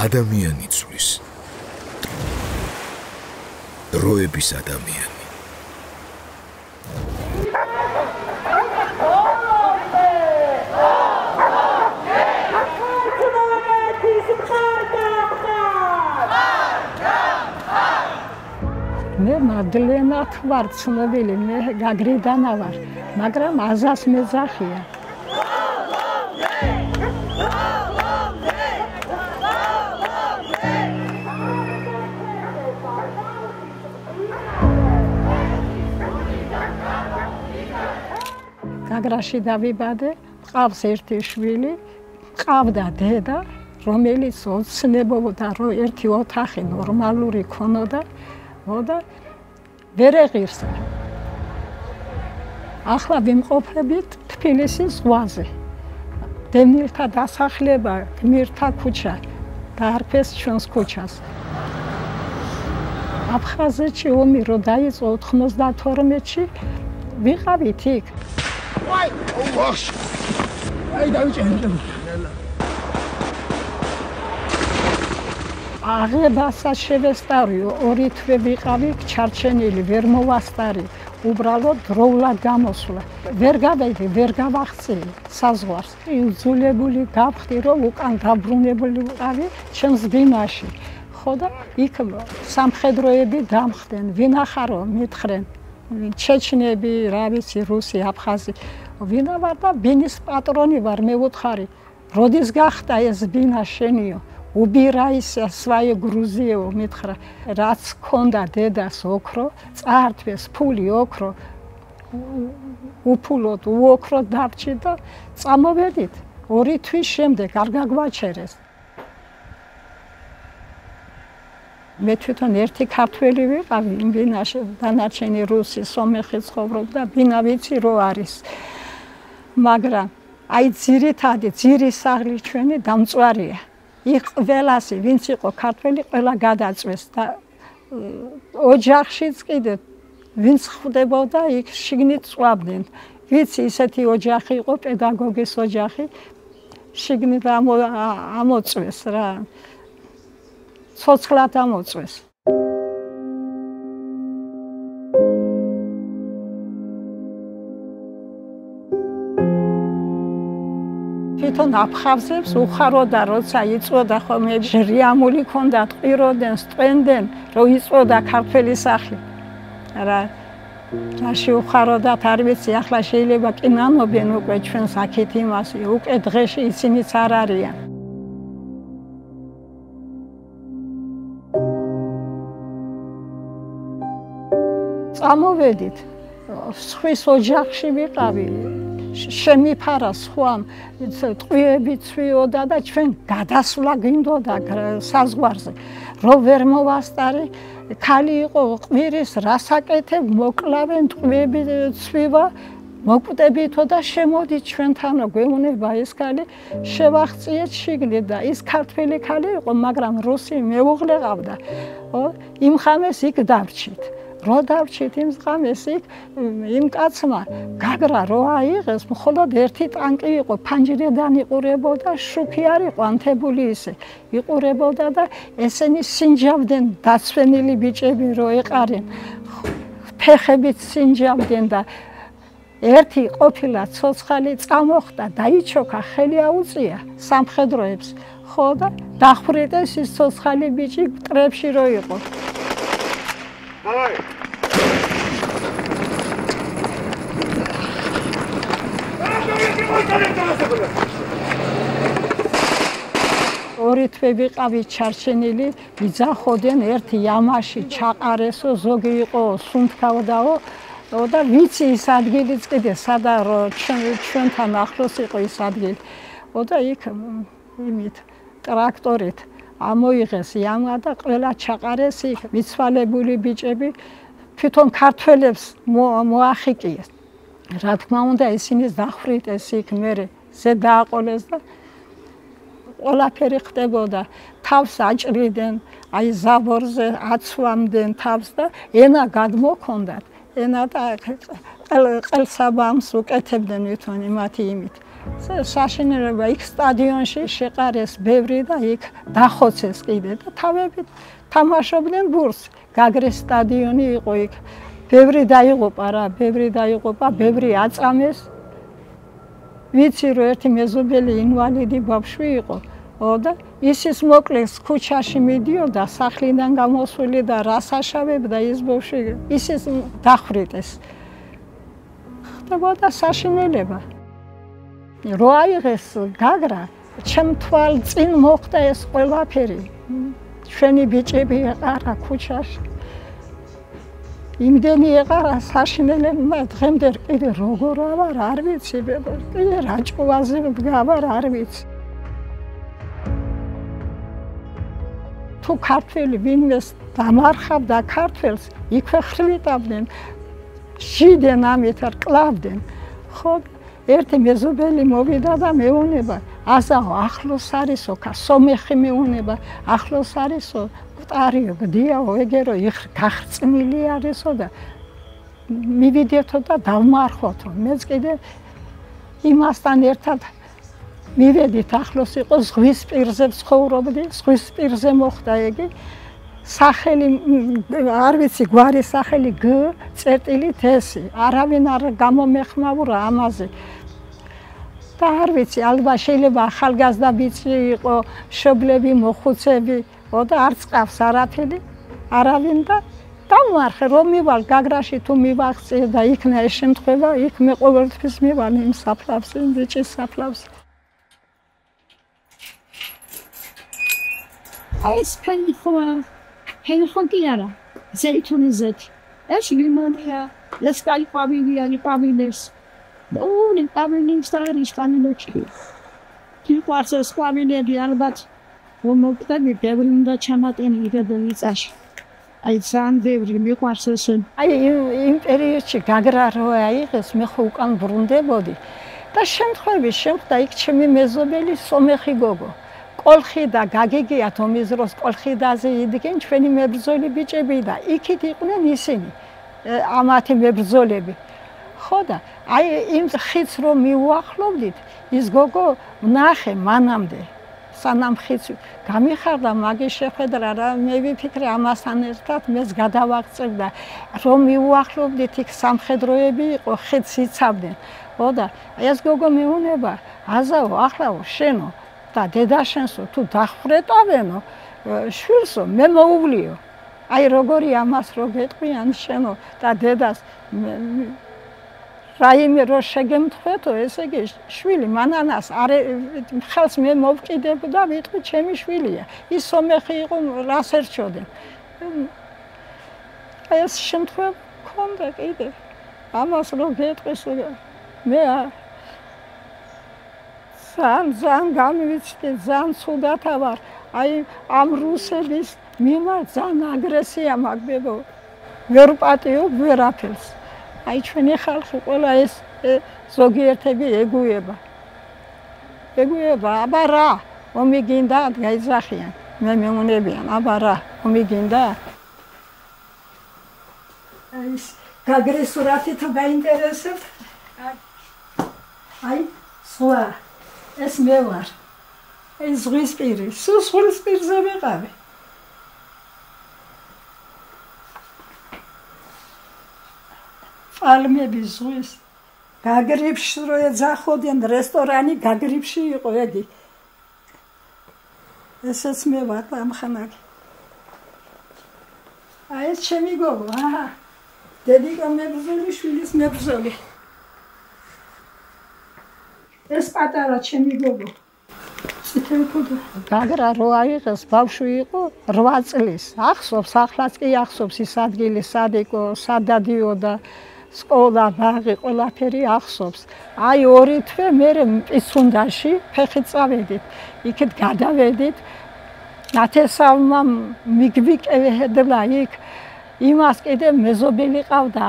ადამიანი ცვლის. დროების ადამიანი. მე მადლენად ვარ ცნობილი, მე გაგრიდანა ვარ, მაგრამ აზას მეძახია. გაგრაში დავიბადე, მყავს ერთი შვილი, მყავდა დედა, რომელიც ოცნებობდა, რომ ერთი ოთახი ნორმალური ქონოდა. და ვერ ეღირსა. ახლა ვიმყოფებით თბილისის ზღვაზე. დევნილთა დასახლება, გმირთა ქუჩა, დაარქვეს ჩვენს ქუჩას. აფხაზეთში ომი რო დაიწყო 92-ში, ვიყავით იქ. აღებასაც შევესწავლიო, 2 თვე ვიყავი ჩარჩენილი, ვერ მოვასწარი, უბრალოდ დროულად გამოსვლა. ვერ გავედი, ვერ გავახცილი საზღვარს. იძულებული გავხდი, რომ უკან დაბრუნებული ვიყავი ჩემს ბინაში. ხო და იქ სამხედროები დამხდნენ, ვინახარო მითხრენ, ჩეჩნები, რა ვიცი, რუსი, აფხაზი. ვინა ვარ და ბინის პატრონი ვარ, მე ვუთხარი, როდის გახდა ეს ბინა შენიო? უბირაისა სვაიე გრუზიეო მითხრა, რაც ქონდა დედას ოქრო, წაართვეს ფული ოქრო, უფულოდ უოქრო დარჩი და წამოვედით. 2 თვის შემდეგ არ გაგვაჩერეს. მე თვითონ ერთი ქართველი ვიყავი იმ ბინაში, დანარჩენი რუსი, სომეხი ცხოვრობდა, ბინა ვიცი რო არის. მაგრამ აი ძირითადი ძირისაღლი ჩვენი დამწვარია. იქ ყველასი, ვინც იყო ქართველი, ყველა გადაწვეს და ოჯახშიც კიდე ვინც ხვდებოდა, იქ შიგნით წვავდნენ. ვიცი, ისეთი ოჯახი იყო, პედაგოგის ოჯახი, შიგნით ამოწვეს რა. ცოცხლად ამოწვეს. თვითონ აფხაზებს უხაროდა, როცა იწვოდა ხოლმე ჟრიამული ქონდათ, ყიროდნენ, სტვენდნენ, რომ იწვოდა ქართველი სახლი. რა რაში უხაროდათ, არ ვიცი, ახლა შეიძლება კი ნანობენ უკვე ჩვენს აქეთ იმას, უკვე დღეში ისინიც არ არიან. წამოვედით, სხვის ოჯახში ვიყავი. შემიფარა სხვამ, ტყვიები ცვიოდა და ჩვენ გადასვლა გინდოდა საზღვარზე. რო ვერ მოვასწარი, ქალი იყო ყვირის, რასაკეთებ, მოკლავენ, ტყვიები ცვივა, მოკვდებითო და შემოდით ჩვენთანო, გვეუბნება ეს ქალი, შევახციეთ შიგნით და ის ქართველი ქალი იყო, მაგრამ რუსი მეუღლე ყავდა. იმ ხამეს იქ დავრჩით. რო დავრჩით იმ ღამეს იქ იმ კაცმა გაგრა რო აიღეს, მხოლოდ ერთი ტანკი იყო, ფანჯრიდან იყურებოდა, შუქი არ იყო ანთებული ისე. იყურებოდა და ესენი სინჯავდნენ, დაცვენილი ბიჭები რო ეყარენ, ფეხებით სინჯავდნენ და ერთი ყოფილა ცოცხალი წამოხდა, დაიჩოქა, ხელი აუწია სამხედროებს. ხო და დახვრიტეს ის ცოცხალი ბიჭი მტრებში რო იყო. ორი თვე ვიყავით ჩარჩენილი, ვიძახოდნენ, ერთი იამაში ჩაყარესო, ზოგი იყო სუნთქავდაო და ვიცი ის ადგილიც კიდე სადა ჩვენთან ახლოს იყო ის ადგილი. და იქ იმით ტრაქტორით ამოიღეს იამა და ყველა ჩაყარეს იქ, მიცვალებული ბიჭები თვითონ ქართველებს მოახიკიეს. რა თქმა უნდა, ისინი დახვრიტეს იქ მერე, ზე დააყოლეს და ყველაფერი ხდებოდა. თავს აჭრიდნენ, აი ზაბორზე აცვამდნენ თავს და ენა გადმოქონდათ. ენა და ყელსაბამს უკეთებდნენ თვითონ მათი იმით. საშინელება იქ სტადიონში შეყარეს ბევრი და იქ დახოცეს კიდე და თავებით თამაშობდნენ ბურს. გაგრეს სტადიონი იყო იქ. ბევრი დაიღუპა რა, ბევრი აწამეს. ვიცი რომ ერთი მეზობელი ინვალიდი ბავშვი იყო. და ისის მოკლეს ქუჩაში მიდიოდა სახლიდან გამოსული და რას აშავებდა ის ბავშვი ისის დახვრიტეს. ხდებოდა საშინელება. რო აიღეს გაგრა, ჩემ თვალ წინ მოხდა ეს ყველაფერი. ჩვენი ბიჭები ეყარა ქუჩაში. იმდენი ეყარა საშინელებმა დღემდე კიდე როგორ ავარ არ ვიცი, კიდე რაჭყვაზე ვდგავარ არ ვიცი. თუ ქართველი ვინმეს დამარხავდა ქართველს, იქვე ხრიტავდნენ, შიდენ ამით არ კლავდნენ. ხო, ერთი მეზობელი მოვიდა და მეუნება, ასაო ახლოს არისო, სომეხი მეუნება, ახლოს არისო, მყარიო, გდიაო, ეგერო გახრწნილი არისო და მივიდეთო და დავმარხვოთო. მეც კიდე იმასთან ერთად მივედით ახლოს იყო ზღვის პირზე ცხოვრობდი, ზღვის პირზე მოხდა ეგი. სახელი არ ვიცი, გვარი სახელი G წერტილით S. არავინ არ გამომეხმაურა ამაზე. და არ ვიცი, ალბათ შეიძლება ახალგაზრდა ბიჭი იყო, მშობლები, მოხუცები, და არც ყავს არაფერი, არავინ და დავმარხე რომ მივალ გაგრაში თუ მივახციე და იქნა ეს შემთხვევა, იქ მე ყოველთვის მივალ იმ საფლავზე, იმ ბიჭის საფლავზე. ეს ფენიხონ კი არა, ზეითუნიზეთ. ეს ლიმონია, ლესკალი პავილეს. ორი პავილის და არის პავილოჩი. თვითონ ეს პავილები ალბათ მომკვდები ბევრი უნდა ჩამატენილი და მიწაში. აი ძალიან ბევრი მიყვარს ეს. აი იმ პერიოდში გაგრა რო აიღეს, მე ხო უკან ბრუნდებოდი და შემთხვევით შემხდა იქ ჩემი მეზობელი სომეხი გოგო. კოლხი და გაგიგიათ ომის დროს კოლხიდაზე იდგენ ჩვენი მებრძოლი ბიჭები და იქით იყვნენ ისინი, ამათი მებრძოლები. ხო და აი იმ ხიდს რომ მიუახლოვდით, ის გოგო ვნახე მანამდე. სანამ ხიდს გამიხარდა მაგის შეხედა რა მე ვიფიქრე ამასთან ერთად მეც გადავაღწევ და რომ მიუახლოვდით იქ სამხედროები იყო ხიდს იცავდნენ. ხო და ეს გოგო მეუნება, აზაო ახლავო შენო და დედაშენსო თუ დახვრეტავენო შვილსო მე მოუვლიო. აი როგორი ამას რო გეტყვიან შენო და დედას რაიმე რო შეგემთხვეთო, ესე იგი შვილი მანანას არ ხელს მე მოვკიდებ და ვიტყვი ჩემი შვილია. ის სომეხი იყო, რას ერჩოდნენ. ეს შემთხვევა მქონდა კიდე. ამას რო გეტყვის მე ძალიან გამივიცდი, ძალიან ცუდათა ვარ. აი ამ რუსების მიმართ ძალიან აგრესია მაგბებო. ვერ პატიობ ვერაფერს. აი ჩვენი ხალხი ყველა ეს ზოგიერთები ეგუება. აბა რა, ომი გინდა გაიძახიან. მე მეუნებიან, აბა რა, ომი გინდა. ეს გაგრის სურათი თუ გაინტერესებთ. აი, სხვა ეს მე ვარ. ეს ზღვის პირი, სულ ზღვის პირზე ვიყავი. პალმები ზღვის. გაგრიფში რო ეძახოდნენ, რესტორანი გაგრიფში იყო ეგი. ესეც მე ვარ ამხანაგ. აი ეს ჩემი გოგო, დედიკა მებრძოლი, შვილის მებრძოლი. ეს პატარა ჩემი გოგო. გაგრა რო აიღეს, ბავშვი იყო 8 წლის. ახსოვს, ახლაც კი ახსოვს ის ადგილი, სად იყო, სად დადიოდა. სკოლა, ბაღი, ყველაფერი ახსოვს. აი 2 თვე მე პიცუნდაში ფეხით წავედით. იქით გადავედით. ნათესავმა მიგვიკევედლა იქ. იმას კიდე მეზობელი ყავდა,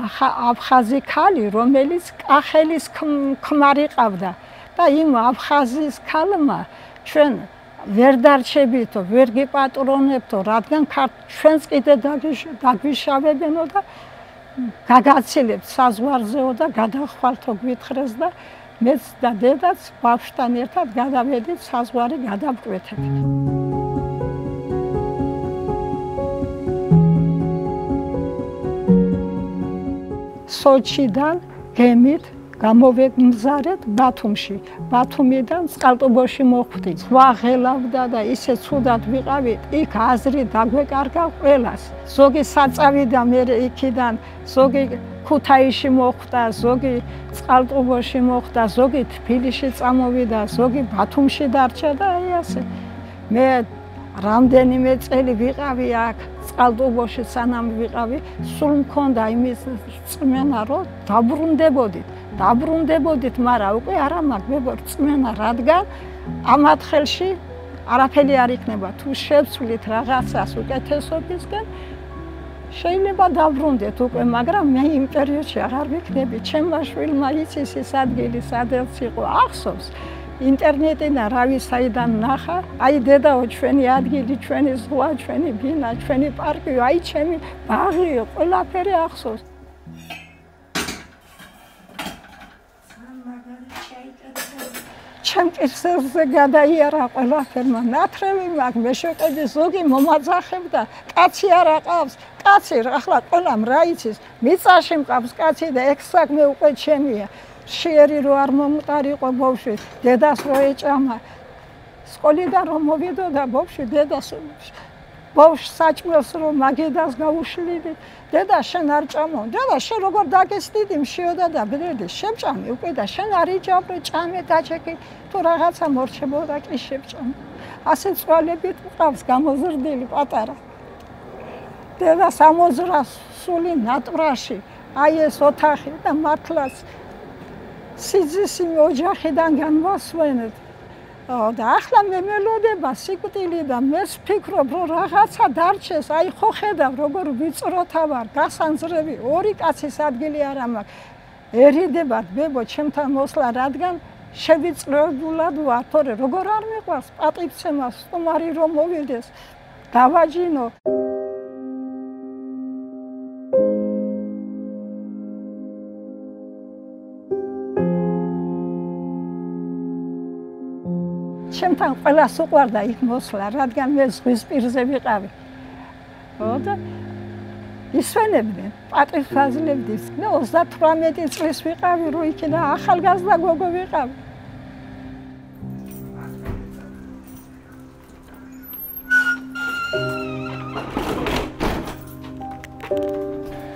აფხაზი ქალი, რომელიც კახელის ქმარი ყავდა. და იმ აფხაზის ქალმა ჩვენ ვერ დარჩებითო, ვერ გიპატრონებთო, რადგან ჩვენს კიდე დაგვიშავებენო და გაგაცილებთ საზღვარზეო და გადახვალთო გვითხრეს და მეც და დედაც ბავშვთან ერთად გადავედით საზღვარი გადავკვეთებით. სოჩიდან გემით გამოვეგმზარეთ ბათუმში. ბათუმიდან წყალტუბოში მოხვდით. ზღვა ღელავდა და ისე ცუდად ვიყავით, იქ აზრი დაგვეკარგა ყველას. ზოგი საწავიდა მე იქიდან, ზოგი ქუთაისში მოხვდა, ზოგი წყალტუბოში მოხვდა, ზოგი თბილისში წამოვიდა, ზოგი ბათუმში დარჩა და აი ასე. მე რამდენიმე წელი ვიყავი აქ წყალტუბოში სანამ ვიყავი, სულ მქონდა იმის წმენა, რომ დაბრუნდებოდით, მაგრამ უკვე არა მაქვს რწმენა, რადგან ამ ათხელში არაფერი არ იქნება. თუ შევცვლით რაღაცას უკეთესობისკენ, შეიძლება დაბრუნდეთ უკვე, მაგრამ მე იმ პერიოდში აღარ ვიქნები. ჩემმა შვილმა იცის ის ადგილი, სადაც იყო, ახსოვს. ინტერნეტიდან რავი საიდან ნახა, აი დედაო ჩვენი ადგილი, ჩვენი ზღვა, ჩვენი ბინა, ჩვენი პარკი, აი ჩემი ბაღი, ყველაფერი ახსოვს. ჩემ კისერზე გადაიარა ყველაფერმა, ნათრევი მაქვს, მე შევყიდი ზოგი მომაძახებდა, კაცი არ აყავს, კაცი ახლა ყველამ რა იცის, მიწაში მყავს კაცი და ეგ საქმე უკვე ჩემია. შეერი რო არ მომყარიყო ბავშვი, დედას რო ეჭამა. სკოლიდან რომ მოვიდოდა ბავშვი, დედას ბავშვ საჭმელს რომ მაგედას გაუშლიდი, დედა შენ არ ჭამო, დედა შენ როგორ დაგესტიდი მშიოდა და ბედრედი, შემჭამი უკვე და შენ არ იჭამე, ჭამე დაჭეკი, თუ რაღაცა მორჩებოდა კი შემჭამე. ასე წვალებით მყავს გამოზრდილი პატარა. დედა 60 სული ნატვრაში, აი ეს ოთახი და მართლაც სიძისი ოჯახიდან განვასვენეთ. და ახლა მე მელოდება სიკვდილი და მე ვფიქრობ, რომ რაღაცა დარჩეს, აი ხო ხედავ როგორ ვიწროთა ვარ, გასანძრევი, ორი კაცის ადგილი არ მაქვს. ერიდებათ ბებო ჩემთან მოსვლა, რადგან შევიწროებულად ვარ, თორე როგორ არ მიყვარს პატივცემა, სტუმარი რომ მოვიდეს, დავაჯინო. ჩემთან ყველას უყვარდა იქ მოსვლა, რადგან მე ზღვის პირზე ვიყავი. და ისვენებდნენ, პატივფაზლებდნენ. მე 38 წლის ვიყავი, რო იქიდან ახალგაზრდა გოგო ვიყავი.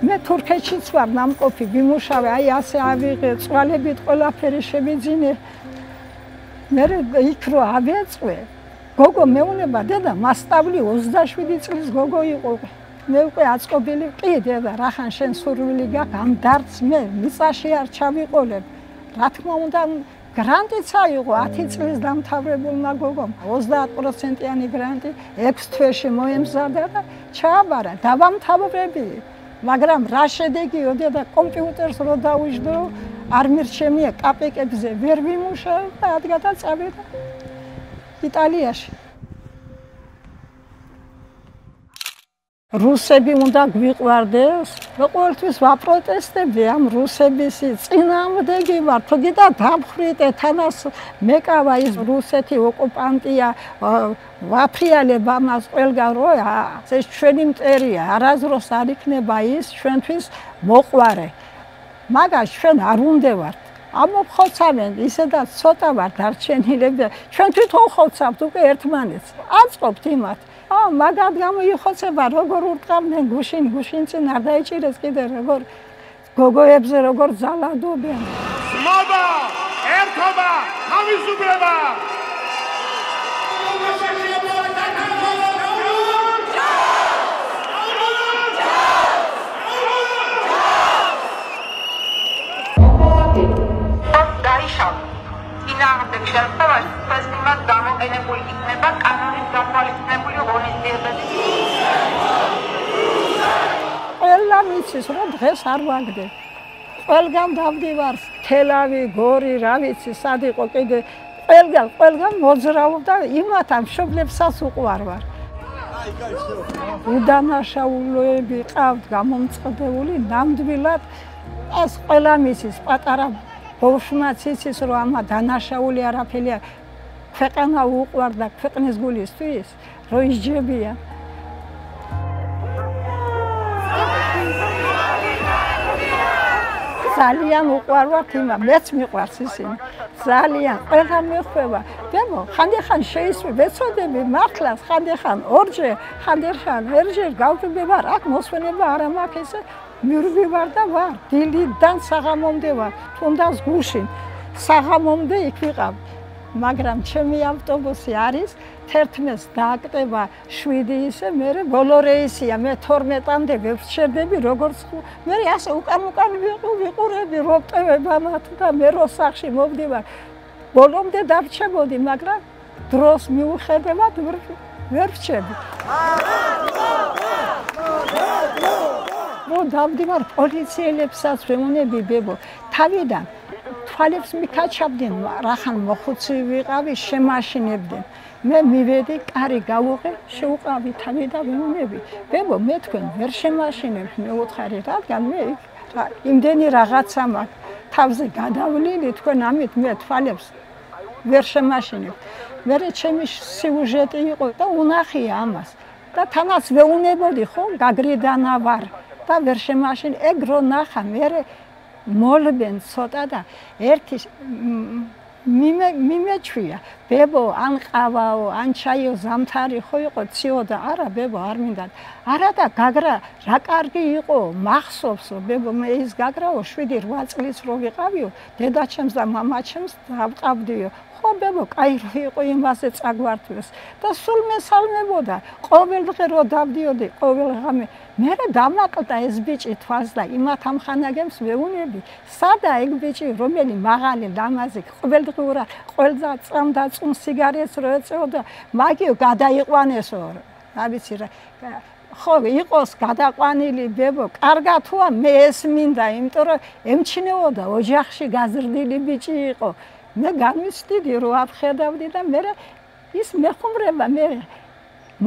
მე თურქეთშიც ვარ ნამყოფი, ვიმუშავე, აი ასე ავიღე, წვალებით ყველაფერი შევიძინე. მე იქ რო ავეწვე, გოგო მეუნება, დედა მასწავლი 27 წლის გოგო იყო. მე უკვე აწყობილი, კი დედა, რახან შენ სურვილი გაქვს, ამ დარდს მე მიწაში არ ჩავიყოლებ. რა თქმა უნდა, გრანტიც აიღო 10 წლის დამთავრებულმა გოგომ. 30%-იანი გრანტი 6 თვეში მოემზადა და ჩააბარა, დავამთავრებია. მაგრამ რა შედეგიო დედა, კომპიუტერს რო დავიждო, არ მირჩენია კაპეკებზე ვერ ვიმუშავე და ადგადა წავედა იტალიაში. რუსები უნდა გვიყვარდეს, მე ყოველთვის ვაპროტესტებდი ამ რუსების წინააღმდეგი ვარ, თუ გიდა დამხრიტე თანას მეკავა ის რუსეთი ოკუპანტია, ვაფრიალებ ამას ყველგან რო ეს ჩვენი მტერია, არასდროს არ იქნება ის ჩვენთვის მოყვარე. მაგას ჩვენ არ უნდა ვართ. ამოფხოცავენ, ისედაც ცოტა ვარ დარჩენილები და ჩვენ თვითონ ხოცავთ უკვე ერთმანეთს. აწყობთ იმათ. მაგათ გამოიხოცება, როგორ ურტყავდნენ გუშინ წინ არ დაიჭირეს კიდე როგორ გოგოებზე როგორ ძალადობენ. მოდა, ერთობა, თავისუფლება. გამოყენებული იქნება კანონის გათვალისწინებული ღონისძიებები. ყველა მიცის, რომ დღეს არ ვაგდებ. ყველგან დავდივარ, თელავი, გორი, რა ვიცი, სად იყო კიდე. ყველგან მოძრავ და იმათა მშობლებსაც უყვარ ვარ. უდანაშაულოები ყავთ გამომწყდეული, ნამდვილად ეს ყველა მიცის პატარა ბავშვმაც იცის რომ ამა დანაშაული არაფერია ქვეყანა უყვარდა ქვეყნის გულისთვის რომ ისჯებია ძალიან უყვარვართ იმა მეც მიყვარს ისინი ძალიან ყველა მეხვევა დემო ხანდახან შეისვი ვეცოდები მართლაც ხანდახან ორჯერ ხანდახან ერჯერ გავწვდება აქ მოსვენება არ მაქვს ესე მირვივარ და ვარ დილიდან საღამომდე ვარ თუნდაც გუშინ საღამომდე იქ ვიყავ მაგრამ ჩემი ავტობუსი არის 11-ს დააკტება 7 ისე მე ბოლო რეისია მე 12-მდე ვევრჩერდები როგორც მე ასე უკან ვიყურები როტევება მათ და მე როსახში მოვდივარ ბოლომდე დავრჩებოდი მაგრამ დროს მიუხედავად ვერ ვრჩები რო დავდივარ პოლიციელებსაც ვემონები ბებო თავიდან თვალებს მიკაჩავდნენ რახან მოხუცი ვიყავი შემაშინებდნენ მე მივედი კარი გავუყე შეუყავი თავი და ვემონები ბებო მე თქვენ ვერ შემაშინებ მე უთხარი რადგან მე იმდენი რაღაცა მაქვს თავზე გადავლილი თქვენ ამით მე თვალებს ვერ შემაშინებ მე ჩემი სიუჟეტი იყო და უნახია ამას და თანაც ვეუნებოდი ხო გაგრიდანა ვარ და ვერ შემაშინ ეგ რო ნახა მე მოლბენ ცოტა და ერთი მიმეჩვია ბებო ან ყავაო ან ჩაიო ზამთარი ხო იყო ციო და არა ბებო არ მინდა არა და გაგრა რა კარგი იყო მახსოვსო ბებო მე ის გაგრაო 7-8 წლის რო ვიყავიო დედაჩემს და მამაჩემს დავყავდიო ხო ბებო კაი რო იყო იმასე წაგვართვეს და სულ მესალმებოდა ყოველდღე რო დავდიოდი ყოველ ღამე მე დამაკლდა ეს ბიჭი თვალს და იმათ ამხანაგებს ვეუნები სადა ეგ ბიჭი რომელი მაღალი ლამაზი ყოველდღურად ყველა წამ და წუნ სიგარეტს რო ეწეოდა მაგიო გადაიყვანესო რა ვიცი რა ხო იყოს გადაყვანილი ბებო კარგა თუა მე ეს მინდა იმიტომ რომ ემჩნეოდა ოჯახში გაზრდილი ბიჭი იყო მე განვიცდიდი რომ აფხედავდი და მე ის მეხუმრება მე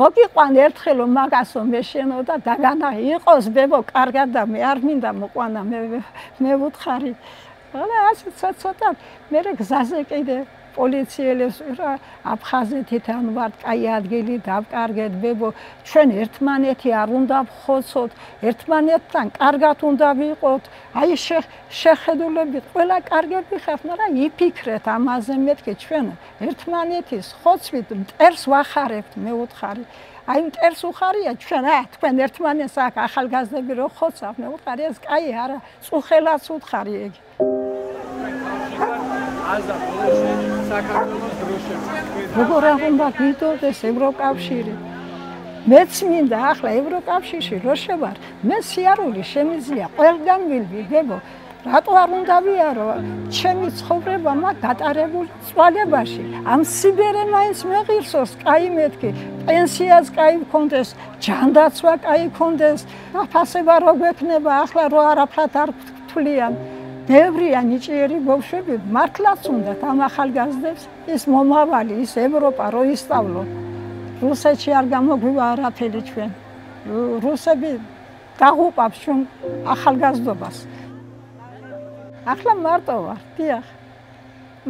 მოგიყვან ერთხელ მაგასო მე შენო და დაგანა იყოს ბებო კარგად და მე არ მინდა მოყვანა მე ვუთხარი არა ასე ცოტა მე გზაზე კიდე პოლიციელებს რა აფხაზეთიდან ვარ კაი ადგილი დავკარგეთ ბებო ჩვენ ერთმანეთი არ უნდა ვხოცოთ ერთმანეთთან კარგად უნდა ვიყოთ აი შეხედულებით ყველა კარგები ხართ მაგრამ იფიქრეთ ამაზე მეთქე ჩვენ ერთმანეთის ხოცვით მტერს ვახარებთ მე ვუთხარი აი მტერს უხარია ჩვენ თქვენ ერთმანეთს აქ ახალგაზრდები რო ხოცავ მე ვუთხარი ეს კაი არა წუხელაც ვუთხარი ეგ როგორ აღუნდა გიდოდეს ევროკავშირი მეც მინდა ახლა ევროკავშირში რო შევარ მე სიარული შემიძლია ყველგან ვილვი ბებო რატო არ უნდა ვიარო ჩემი ცხოვრება მაგ გატარებული წვალებაში ამ სიბერე მაინც მეღირსოს კაი მეთქი პენსიაც კაი მქონდეს ჯანდაცვა კაი მქონდეს აფასება რო გვექნება ახლა რო არაფრად არ გთვლიან ბევრია ნიჭიერი ბავშვები მართლაც უნდათ ამ ახალგაზრდებს ის მომავალი ის ევროპა რო ისწავლო რუსეთში არ გამოგვივა არაფერი ჩვენ რუსები დაღუპავს ჩვენ ახალგაზრდობას ახლა მარტო ვარ დიახ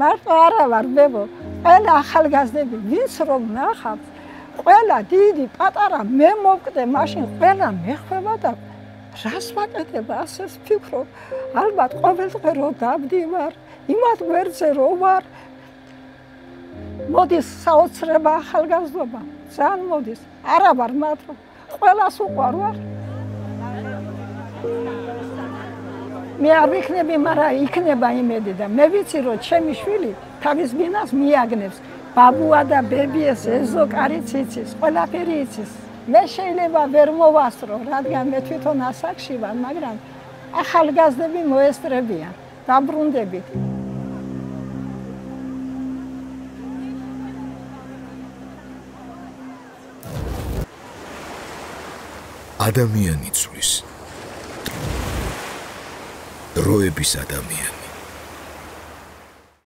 მარტო არა ვარ ბებო ყველა ახალგაზრდები ვინც რომ ნახავს ყველა დიდი პატარა მე მოვკდე მაშინ ყველა მეხვევა და რას ვაკეთებ ასეს ფიქრობ ალბათ ყოველდღე რო დავდივარ იმათ გვერდზე რო ვარ მოდის საოცრება ახალგაზრდობა ძალიან მოდის არა ვარ მარტო ყველას უყვარვარ მე არ ვიქნები მაგრამ იქნება იმედი და მე ვიცი რომ ჩემი შვილი თავის ბინას მიაგნებს ბაბუა და ბებიეს ეზო კარიც იცის ყველაფერი იცის მე შეიძლება ვერ მოვასწრო რადგან მე თვითონ ასაკში ვარ მაგრამ ახალგაზრდები მოესწრებიან დაბრუნდებით ადამიანი ცვლის დროების ადამიანი